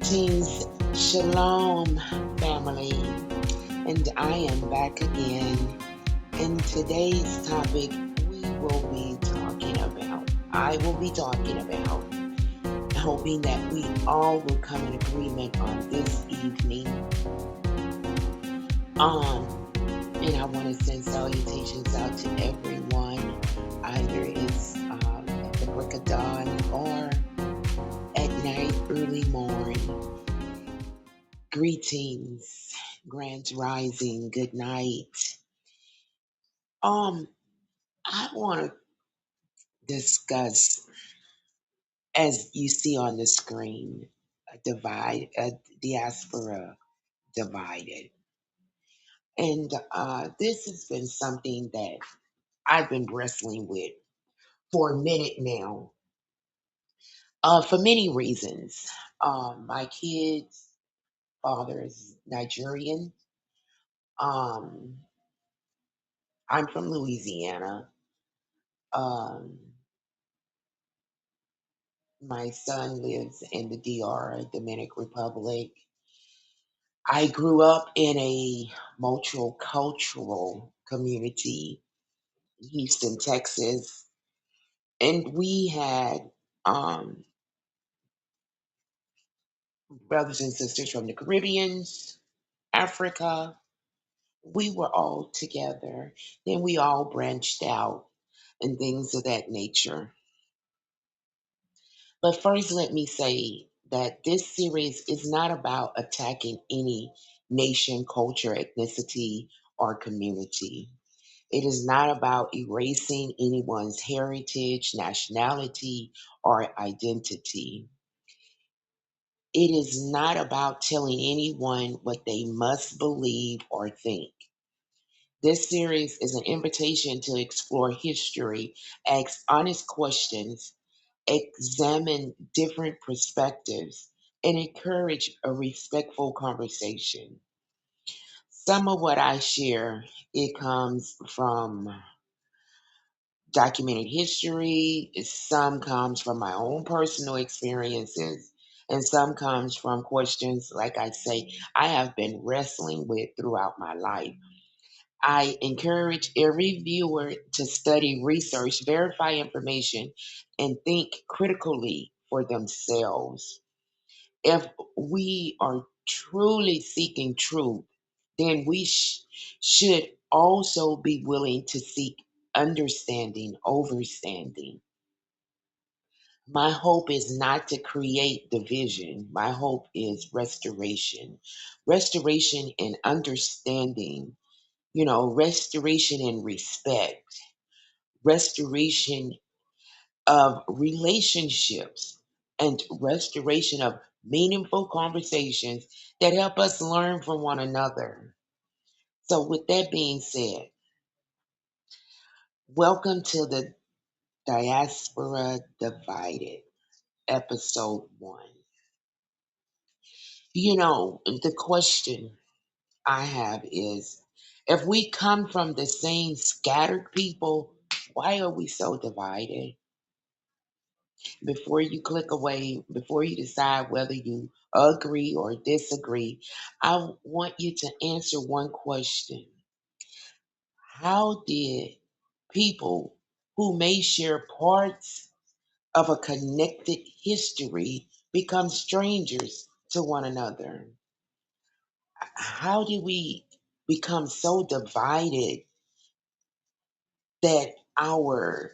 Greetings, Shalom, family, and I am back again. In today's topic, I will be talking about, hoping that we all will come in agreement on this evening. Um, and I want to send salutations out to everyone, either it's at the break of dawn or at night, early morn. Greetings, grand rising, good night. Um, I want to discuss, as you see on the screen, a diaspora divided, and this has been something that I've been wrestling with for a minute now, for many reasons. My kid's father is Nigerian. Um, I'm from Louisiana. Um, My son lives in the DR, Dominican Republic. I grew up in a multicultural community, Houston, Texas, and we had um, brothers and sisters from the Caribbean, Africa. We were all together. Then we all branched out and things of that nature. But first, let me say that this series is not about attacking any nation, culture, ethnicity, or community. It is not about erasing anyone's heritage, nationality, or identity. It is not about telling anyone what they must believe or think. This series is an invitation to explore history, ask honest questions, examine different perspectives, and encourage a respectful conversation. Some of what I share, it comes from documented history, some comes from my own personal experiences, and some comes from questions, like I say, I have been wrestling with throughout my life. I encourage every viewer to study, research, verify information, and think critically for themselves. If we are truly seeking truth, then we should also be willing to seek understanding over standing. My hope is not to create division. My hope is restoration. Restoration and understanding, restoration and respect, restoration of relationships, and restoration of meaningful conversations that help us learn from one another. So, with that being said, welcome to the Diaspora Divided, episode 1. The question I have is, if we come from the same scattered people, why are we so divided? Before you click away, before you decide whether you agree or disagree, I want you to answer one question. How did people who may share parts of a connected history become strangers to one another? How did we become so divided that our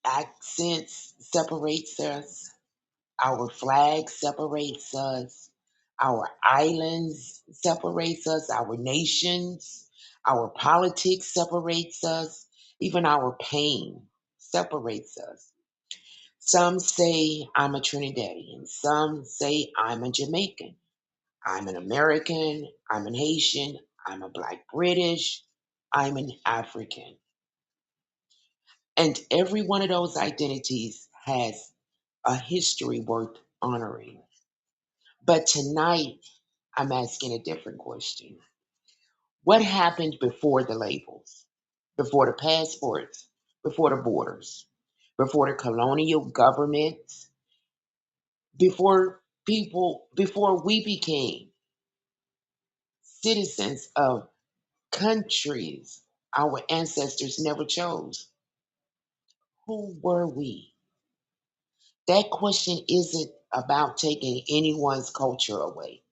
accents separates us, our flag separates us, our islands separates us, our nations, our politics separates us, even our pain separates us. Some say I'm a Trinidadian, some say I'm a Jamaican, I'm an American, I'm an Haitian, I'm a Black British, I'm an African. And every one of those identities has a history worth honoring. But tonight, I'm asking a different question. What happened before the labels, before the passports, before the borders, before the colonial governments, before People, before we became citizens of countries our ancestors never chose, who were we? That question isn't about taking anyone's culture away.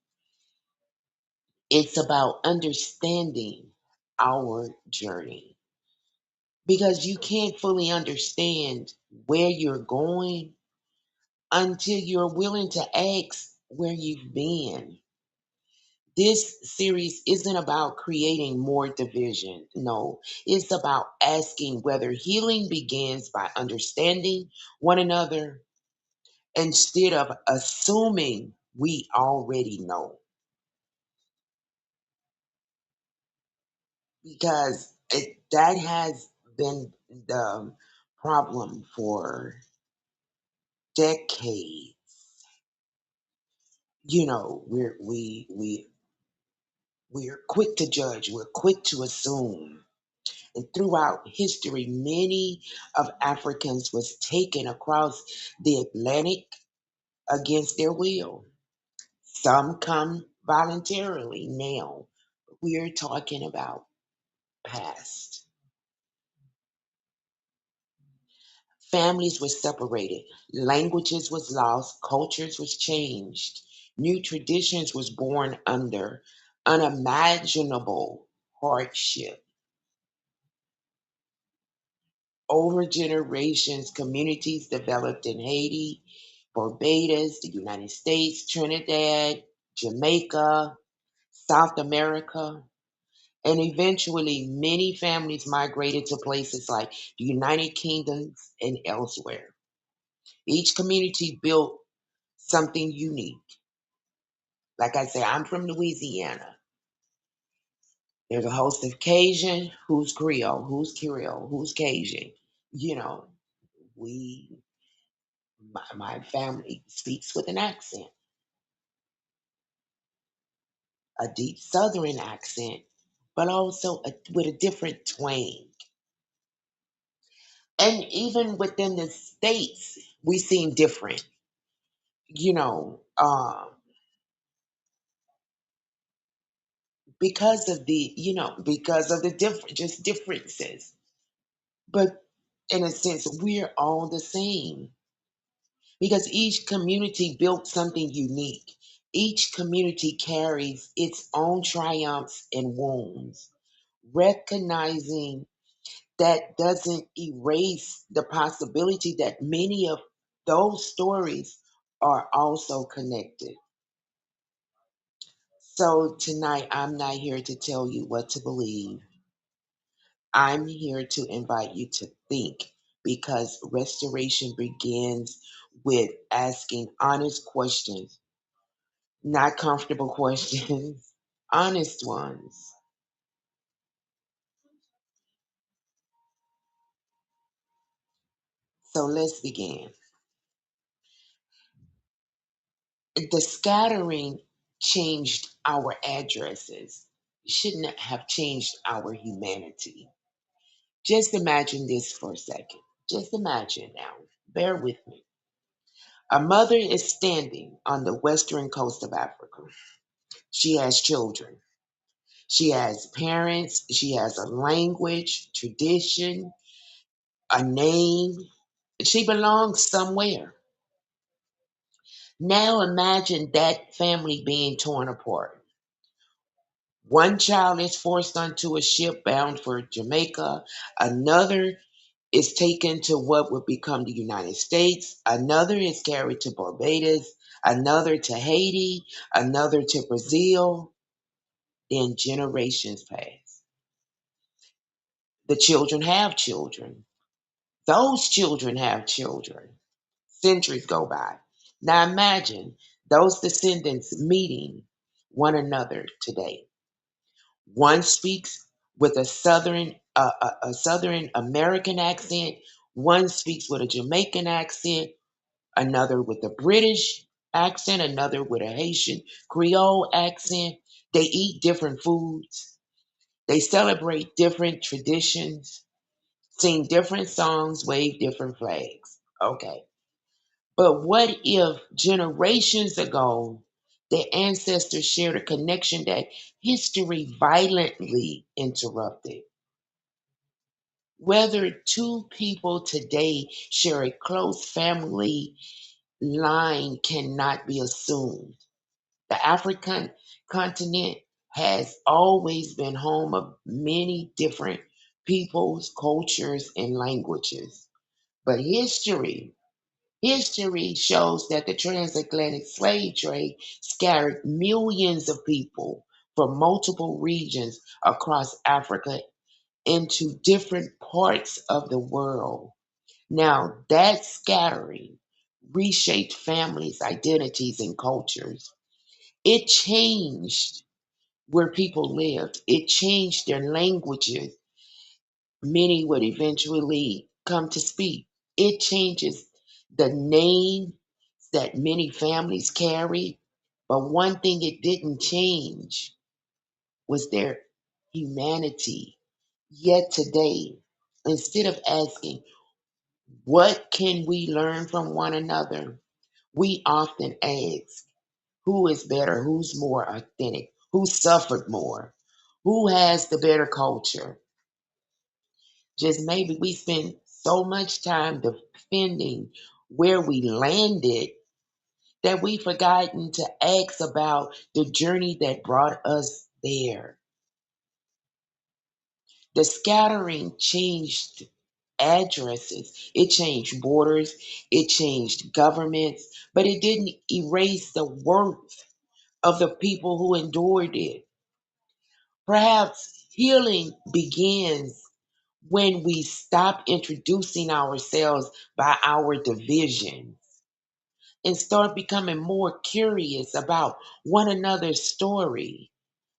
It's about understanding our journey. Because you can't fully understand where you're going until you're willing to ask where you've been. This series isn't about creating more division. No, it's about asking whether healing begins by understanding one another instead of assuming we already know. Because that has been the problem for decades. We're quick to judge, we're quick to assume. And throughout history, many of Africans was taken across the Atlantic against their will. Some come voluntarily now. We're talking about past. Families were separated, languages was lost, cultures was changed, new traditions was born under unimaginable hardship. Over generations, communities developed in Haiti, Barbados, the United States, Trinidad, Jamaica, South America, and eventually many families migrated to places like the United Kingdom and elsewhere. Each community built something unique. Like I say, I'm from Louisiana. There's a host of Cajun, who's Creole, who's Cajun. You know, we my family speaks with an accent, a deep Southern accent, but also with a different twang. And even within the states, we seem different. You know, because of the different, just differences. But in a sense, we're all the same because each community built something unique. Each community carries its own triumphs and wounds. Recognizing that doesn't erase the possibility that many of those stories are also connected. So tonight, I'm not here to tell you what to believe. I'm here to invite you to think because restoration begins with asking honest questions, not comfortable questions, honest ones. So let's begin. The scattering changed our addresses, shouldn't have changed our humanity. Just imagine this for a second. Just imagine now. Bear with me. A mother is standing on the western coast of Africa. She has children. She has parents. She has a language, tradition, a name. She belongs somewhere. Now imagine that family being torn apart. One child is forced onto a ship bound for Jamaica. Another is taken to what would become the United States. Another is carried to Barbados. Another to Haiti. Another to Brazil. Then generations pass. The children have children. Those children have children. Centuries go by. Now imagine those descendants meeting one another today. One speaks with a Southern American accent. One speaks with a Jamaican accent. Another with a British accent. Another with a Haitian Creole accent. They eat different foods. They celebrate different traditions, sing different songs, wave different flags. Okay. But what if generations ago their ancestors shared a connection that history violently interrupted? Whether two people today share a close family line cannot be assumed. The African continent has always been home of many different peoples, cultures, and languages. But history shows that the transatlantic slave trade scattered millions of people from multiple regions across Africa into different parts of the world. Now, that scattering reshaped families, identities, and cultures. It changed where people lived, it changed their languages. Many would eventually come to speak. It changes the name that many families carry. But one thing it didn't change was their humanity. Yet today, instead of asking, what can we learn from one another? We often ask, who is better? Who's more authentic? Who suffered more? Who has the better culture? Just maybe we spend so much time defending where we landed that we've forgotten to ask about the journey that brought us there. The scattering changed addresses, it changed borders, it changed governments, but it didn't erase the worth of the people who endured it. Perhaps healing begins when we stop introducing ourselves by our divisions and start becoming more curious about one another's story.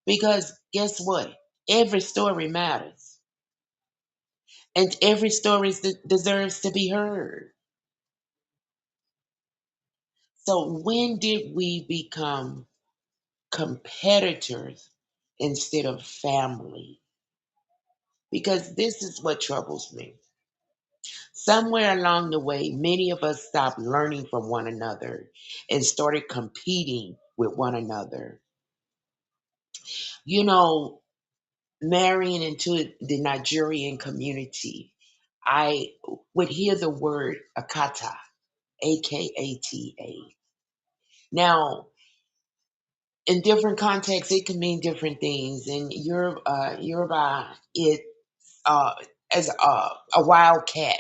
Because guess what? Every story matters, and every story deserves to be heard. So, when did we become competitors instead of family? Because this is what troubles me. Somewhere along the way, many of us stopped learning from one another and started competing with one another. You know, marrying into the Nigerian community, I would hear the word akata, Akata. Now, in different contexts, it can mean different things. In Yoruba, it uh, as a wild cat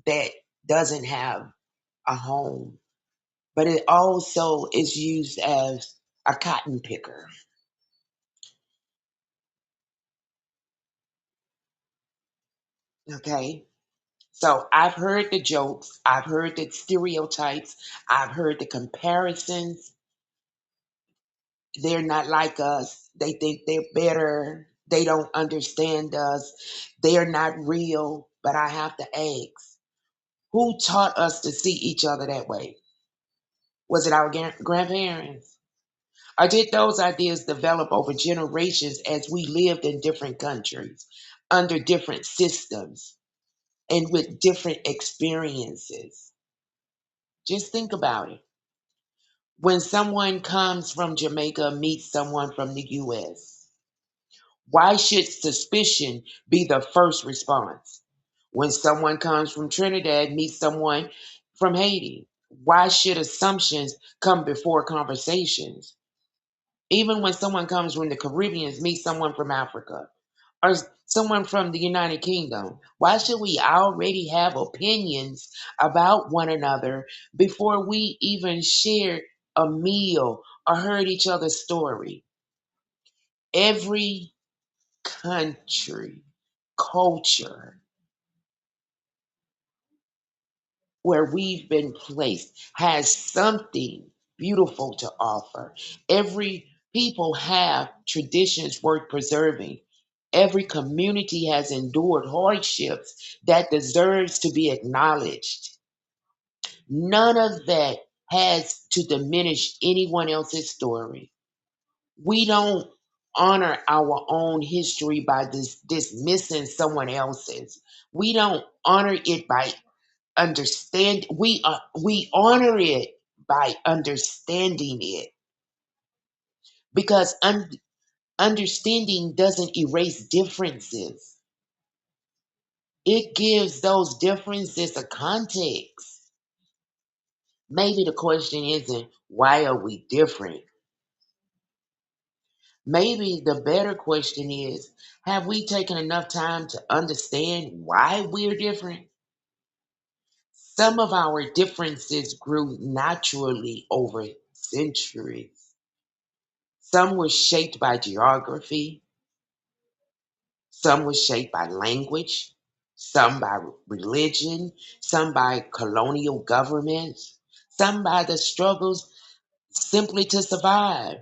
that doesn't have a home, but it also is used as a cotton picker. Okay. So I've heard the jokes, I've heard the stereotypes, I've heard the comparisons. They're not like us. They think they're better. They don't understand us. They are not real. But I have to ask, who taught us to see each other that way? Was it our grandparents? Or did those ideas develop over generations as we lived in different countries, under different systems, and with different experiences? Just think about it. When someone comes from Jamaica meets someone from the US, why should suspicion be the first response? When someone comes from Trinidad meets someone from Haiti, why should assumptions come before conversations? Even when someone comes from the Caribbean meets someone from Africa or someone from the United Kingdom, why should we already have opinions about one another before we even share a meal or heard each other's story? Every country, culture where we've been placed has something beautiful to offer. Every people have traditions worth preserving. Every community has endured hardships that deserves to be acknowledged. None of that has to diminish anyone else's story. We don't honor our own history by dismissing someone else's. We don't honor it by we honor it by understanding it, because understanding doesn't erase differences. It gives those differences a context. Maybe the question isn't why are we different? Maybe the better question is, have we taken enough time to understand why we're different? Some of our differences grew naturally over centuries. Some were shaped by geography, some were shaped by language, some by religion, some by colonial governments, some by the struggles simply to survive.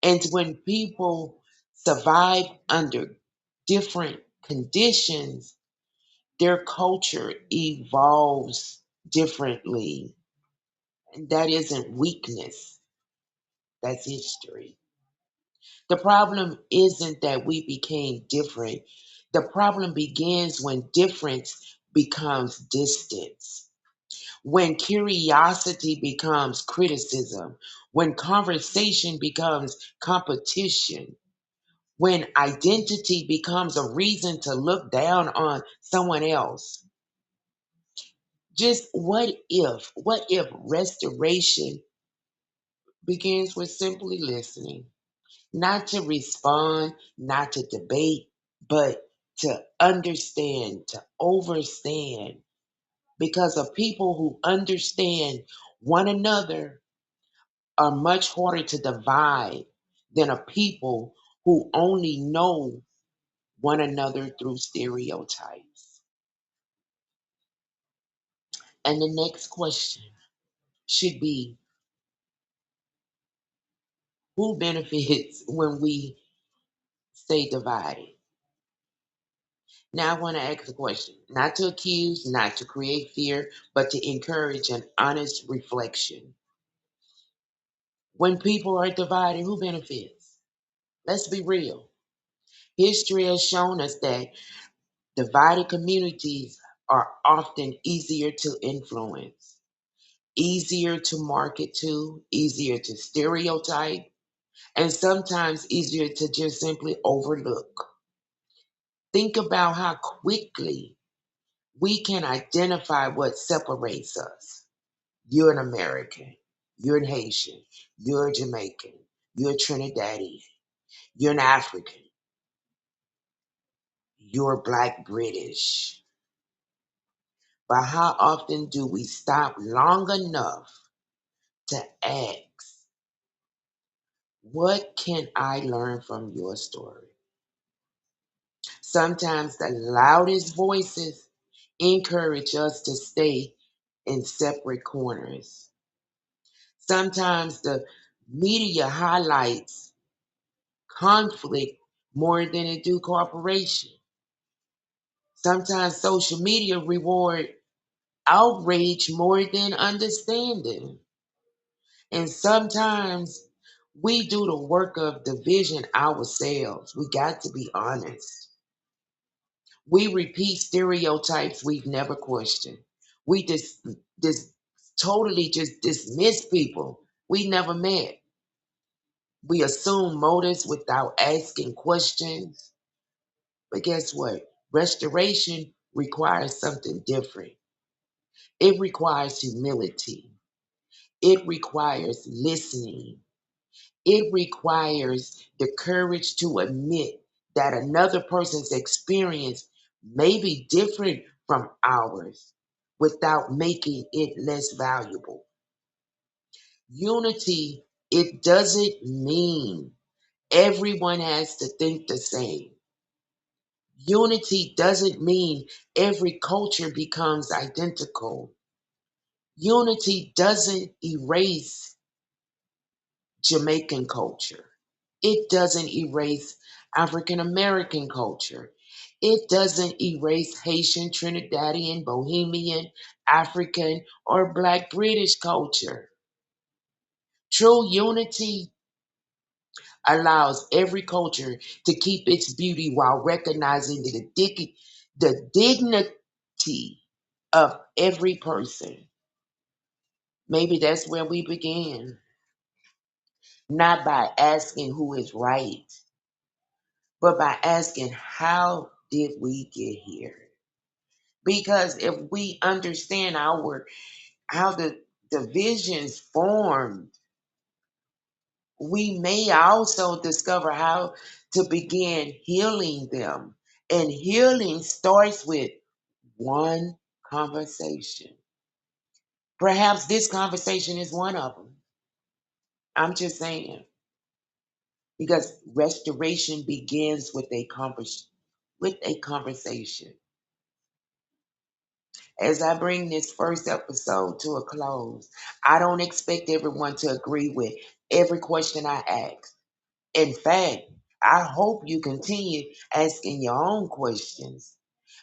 And when people survive under different conditions, their culture evolves differently. And that isn't weakness, that's history. The problem isn't that we became different. The problem begins when difference becomes distance, when curiosity becomes criticism, when conversation becomes competition, when identity becomes a reason to look down on someone else. Just what if restoration begins with simply listening, not to respond, not to debate, but to understand, to overstand, because of people who understand one another are much harder to divide than a people who only know one another through stereotypes. And the next question should be, who benefits when we stay divided? Now I want to ask a question, not to accuse, not to create fear, but to encourage an honest reflection. When people are divided, who benefits? Let's be real. History has shown us that divided communities are often easier to influence, easier to market to, easier to stereotype, and sometimes easier to just simply overlook. Think about how quickly we can identify what separates us. You're an American, you're an Haitian, you're a Jamaican, you're a Trinidadian, you're an African, you're Black British. But how often do we stop long enough to ask, what can I learn from your story? Sometimes the loudest voices encourage us to stay in separate corners. Sometimes the media highlights conflict more than it do cooperation. Sometimes social media reward outrage more than understanding. And sometimes we do the work of division ourselves. We got to be honest. We repeat stereotypes we've never questioned. We just totally just dismiss people we never met. We assume motives without asking questions. But guess what? Restoration requires something different. It requires humility. It requires listening. It requires the courage to admit that another person's experience may be different from ours without making it less valuable. Unity, it doesn't mean everyone has to think the same. Unity doesn't mean every culture becomes identical. Unity doesn't erase Jamaican culture. It doesn't erase African American culture. It doesn't erase Haitian, Trinidadian, Bohemian, African, or Black British culture. True unity allows every culture to keep its beauty while recognizing the dignity of every person. Maybe that's where we begin, not by asking who is right, but by asking how did we get here? Because if we understand how the divisions formed, we may also discover how to begin healing them. And healing starts with one conversation. Perhaps this conversation is one of them. I'm just saying, because restoration begins with a conversation. As I bring this first episode to a close, I don't expect everyone to agree with every question I ask. In fact, I hope you continue asking your own questions,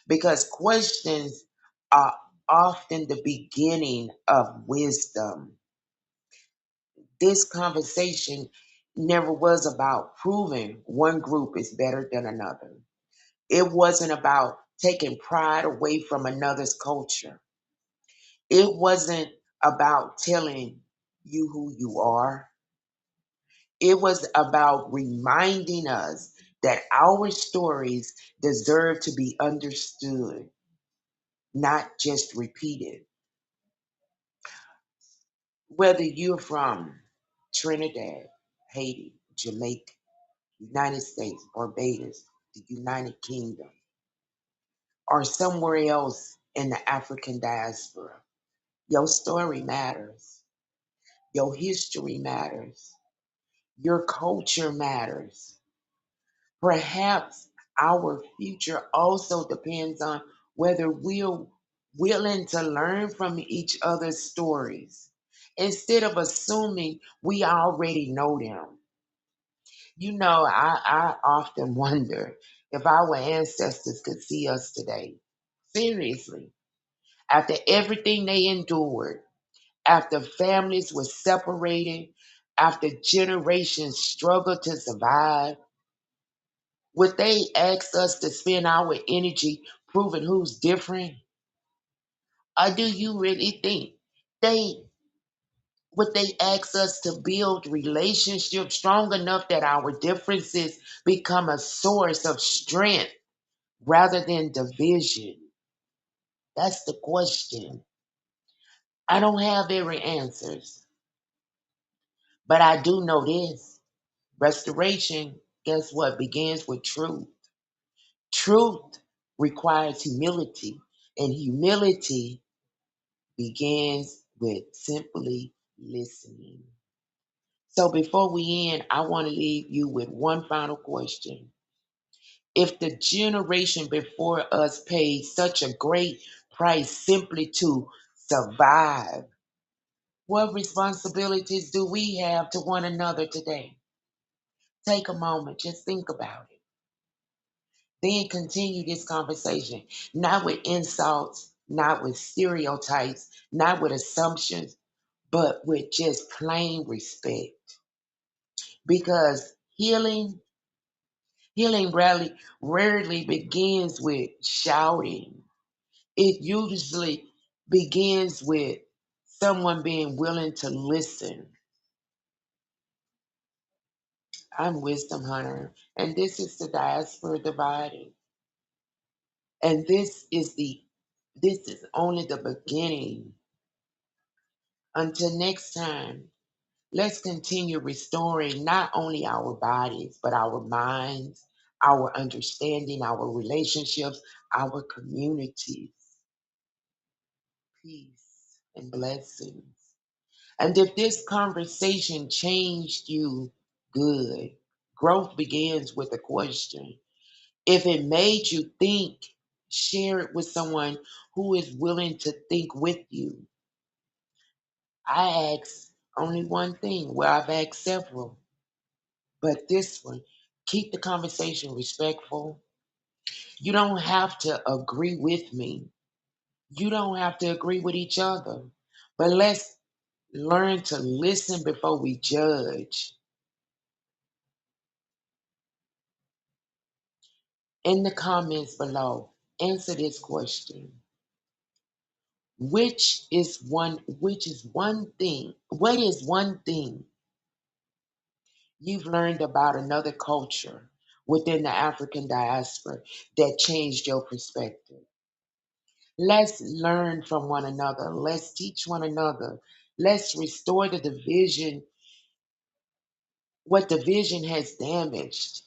because questions are often the beginning of wisdom. This conversation never was about proving one group is better than another. It wasn't about taking pride away from another's culture. It wasn't about telling you who you are. It was about reminding us that our stories deserve to be understood, not just repeated. Whether you're from Trinidad, Haiti, Jamaica, United States, Barbados, the United Kingdom, or somewhere else in the African diaspora, your story matters. Your history matters. Your culture matters. Perhaps our future also depends on whether we're willing to learn from each other's stories instead of assuming we already know them. I often wonder if our ancestors could see us today. Seriously. After everything they endured, after families were separated, after generations struggled to survive, would they ask us to spend our energy proving who's different? Or do you really think they would they ask us to build relationships strong enough that our differences become a source of strength rather than division? That's the question. I don't have every answers, but I do know this. Restoration, guess what, begins with truth. Truth requires humility, and humility begins with simply listening. So before we end, I want to leave you with one final question. If the generation before us paid such a great price simply to survive, what responsibilities do we have to one another today? Take a moment, just think about it. Then continue this conversation, not with insults, not with stereotypes, not with assumptions, but with just plain respect. Because healing rarely begins with shouting. It usually begins with someone being willing to listen. I'm Wisdom Hunter, and this is the Diaspora Divided. And this is only the beginning. Until next time, let's continue restoring not only our bodies, but our minds, our understanding, our relationships, our communities. Peace and blessings. And if this conversation changed you, good. Growth begins with a question. If it made you think, share it with someone who is willing to think with you. I ask only one thing, well, I've asked several, but this one, keep the conversation respectful. You don't have to agree with me. You don't have to agree with each other. But let's learn to listen before we judge. In the comments below, answer this question. What is one thing you've learned about another culture within the African diaspora that changed your perspective? Let's learn from one another. Let's teach one another. Let's restore the division, what division has damaged.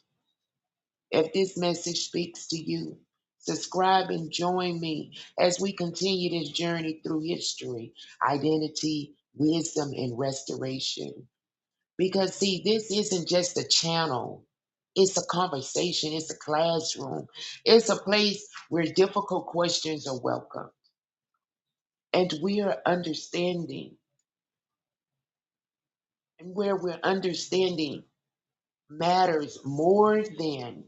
If this message speaks to you, subscribe and join me as we continue this journey through history, identity, wisdom, and restoration. Because, see, this isn't just a channel, it's a conversation, it's a classroom, it's a place where difficult questions are welcome. And we are understanding, and where we're understanding matters more than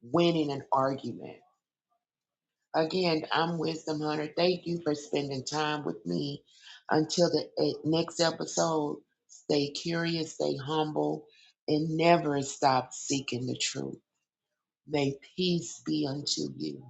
winning an argument. Again, I'm Wisdom Hunter. Thank you for spending time with me. Until the next episode, stay curious, stay humble, and never stop seeking the truth. May peace be unto you.